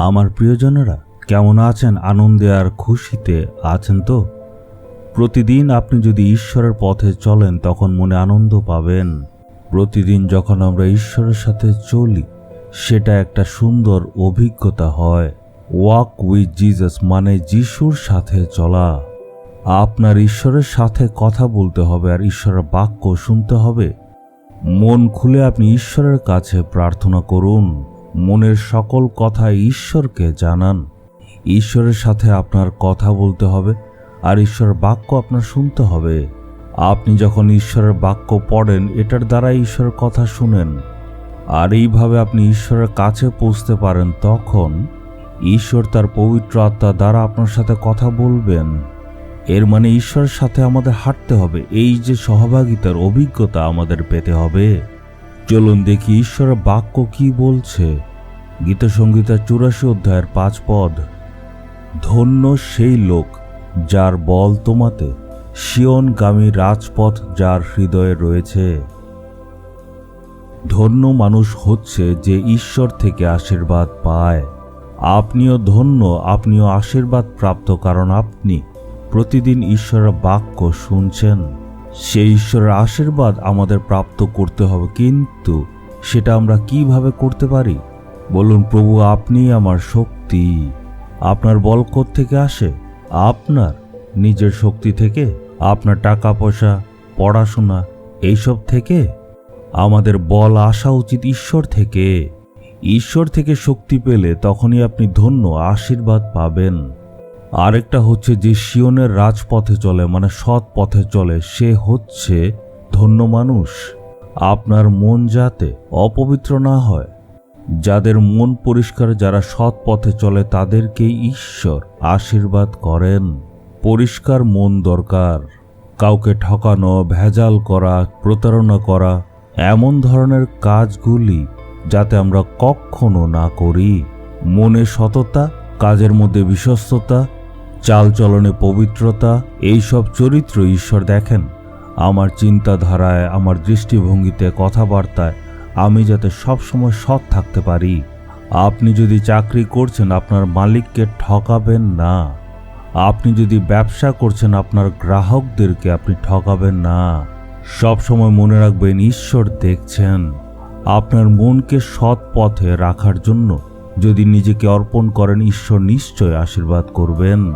আমার প্রিয়জনেরা কেমন আছেন? আনন্দে আর খুশিতে আছেন তো? প্রতিদিন আপনি যদি ঈশ্বরের পথে চলেন তখন মনে আনন্দ পাবেন। প্রতিদিন যখন আমরা ঈশ্বরের সাথে চলি সেটা একটা সুন্দর অভিজ্ঞতা হয়। ওয়াক উইথ জিসাস মানে যিশুর সাথে চলা। আপনার ঈশ্বরের সাথে কথা বলতে হবে আর ঈশ্বরের বাক্য শুনতে হবে। মন খুলে আপনি ঈশ্বরের কাছে প্রার্থনা করুন। মনের সকল কথা ঈশ্বরকে জানান। ঈশ্বরের সাথে আপনার কথা বলতে হবে আর ঈশ্বরের বাক্য আপনার শুনতে হবে। আপনি যখন ঈশ্বরের বাক্য পড়েন এটার দ্বারা ঈশ্বরের কথা শুনেন আর এইভাবে আপনি ঈশ্বরের কাছে পৌঁছতে পারেন, তখন ঈশ্বর তার পবিত্র আত্মা দ্বারা আপনার সাথে কথা বলবেন। এর মানে ঈশ্বরের সাথে আমাদের হাঁটতে হবে, এই যে সহভাগিতার অভিজ্ঞতা আমাদের পেতে হবে। চলুন দেখি ঈশ্বরের বাক্য কি বলছে। গীতসংহিতা 84 অধ্যায়ের 5 পদ। ধন্য সেই লোক যার বল তোমাতে, সিয়নগামী রাজপথ যার হৃদয়ে রয়েছে। ধন্য মানুষ হচ্ছে যে ঈশ্বর থেকে আশীর্বাদ পায়। আপনিও ধন্য, আপনিও আশীর্বাদ প্রাপ্ত, কারণ আপনি প্রতিদিন ঈশ্বরের বাক্য শুনছেন। সেই ঈশ্বরের আশীর্বাদ আমাদের প্রাপ্ত করতে হবে, কিন্তু সেটা আমরা কিভাবে করতে পারি? বলুন, প্রভু আপনি আমার শক্তি। আপনার বল থেকে আসে? আপনার নিজের শক্তি থেকে? আপনার টাকা পয়সা, পড়াশোনা এইসব থেকে? আমাদের বল আসা উচিত ঈশ্বর থেকে। ঈশ্বর থেকে শক্তি পেলে তখনই আপনি ধন্য, আশীর্বাদ পাবেন। আরেকটা হচ্ছে যে সিয়নের রাজপথে চলে, মানে সৎ পথে চলে, সে হচ্ছে ধন্য মানুষ। আপনার মন যাতে অপবিত্র না হয়। যাদের মন পরিষ্কার, যারা সৎ পথে চলে, তাদেরকেই ঈশ্বর আশীর্বাদ করেন। পরিষ্কার মন দরকার। কাউকে ঠকানো, ভেজাল করা, প্রতারণা করা, এমন ধরনের কাজগুলি যাতে আমরা কখনো না করি। মনে সততা, কাজের মধ্যে বিশ্বস্ততা, চালচলনে পবিত্রতা, এইসব চরিত্র ঈশ্বর দেখেন। আমার চিন্তাধারায়, আমার দৃষ্টিভঙ্গিতে, কথাবার্তায় আমি যাতে সবসময় সৎ থাকতে পারি। আপনি যদি চাকরি করছেন আপনার মালিককে ঠকাবেন না। আপনি যদি ব্যবসা করছেন আপনার গ্রাহকদেরকে আপনি ঠকাবেন না। সবসময় মনে রাখবেন ঈশ্বর দেখছেন। আপনার মনকে সৎ পথে রাখার জন্য যদি নিজেকে অর্পণ করেন, ঈশ্বর নিশ্চয় আশীর্বাদ করবেন।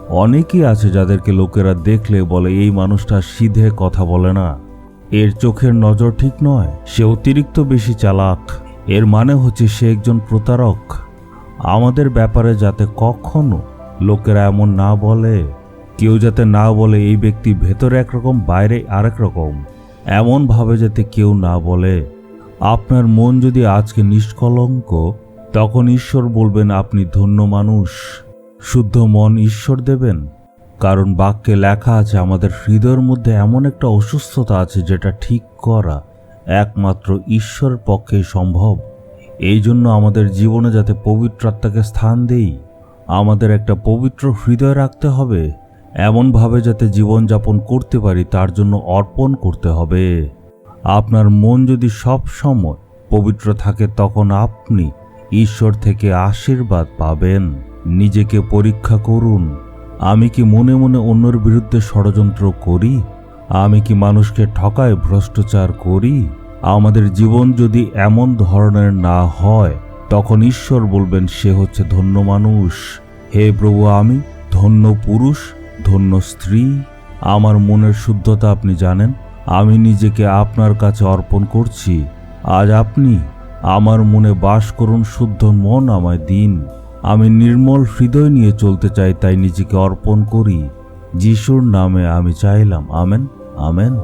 অনেকেই আছে যাদেরকে লোকেরা দেখলে বলে এই মানুষটা সিধে কথা বলে না, এর চোখের নজর ঠিক নয়, সে অতিরিক্ত বেশি চালাক। এর মানে হচ্ছে সে একজন প্রতারক। আমাদের ব্যাপারে যাতে কখনো লোকেরা এমন না বলে, কেউ যাতে না বলে এই ব্যক্তি ভেতরে একরকম বাইরে আরেক রকম, এমনভাবে যাতে কেউ না বলে। আপনার মন যদি আজকে নিষ্কলঙ্ক, তখন ঈশ্বর বলবেন আপনি ধন্য মানুষ। শুদ্ধ মন ঈশ্বর দেবেন, কারণ বাক্যে লেখা আছে আমাদের হৃদয়ের মধ্যে এমন একটা অসুস্থতা আছে যেটা ঠিক করা একমাত্র ঈশ্বরের পক্ষেই সম্ভব। এই জন্য আমাদের জীবনে যাতে পবিত্র আত্মাকে স্থান দেই, আমাদের একটা পবিত্র হৃদয় রাখতে হবে, এমনভাবে যাতে জীবনযাপন করতে পারি, তার জন্য অর্পণ করতে হবে। আপনার মন যদি সব সময় পবিত্র থাকে তখন আপনি ঈশ্বর থেকে আশীর্বাদ পাবেন। নিজেকে পরীক্ষা করুন। আমি কি মনে মনে অন্যের বিরুদ্ধে ষড়যন্ত্র করি? আমি কি মানুষকে ঠকায়, ভ্রষ্টাচার করি? আমাদের জীবন যদি এমন ধরনের না হয়, তখন ঈশ্বর বলবেন সে হচ্ছে ধন্য মানুষ। হে প্রভু, আমি ধন্য পুরুষ, ধন্য স্ত্রী। আমার মনের শুদ্ধতা আপনি জানেন। আমি নিজেকে আপনার কাছে অর্পণ করছি। আজ আপনি আমার মনে বাস করুন, শুদ্ধ মন আমায় দিন। আমি নির্মল হৃদয় নিয়ে চলতে চাই, তাই নিজেকে অর্পণ করি। যিশুর নামে আমি চাইলাম, আমেন, আমেন।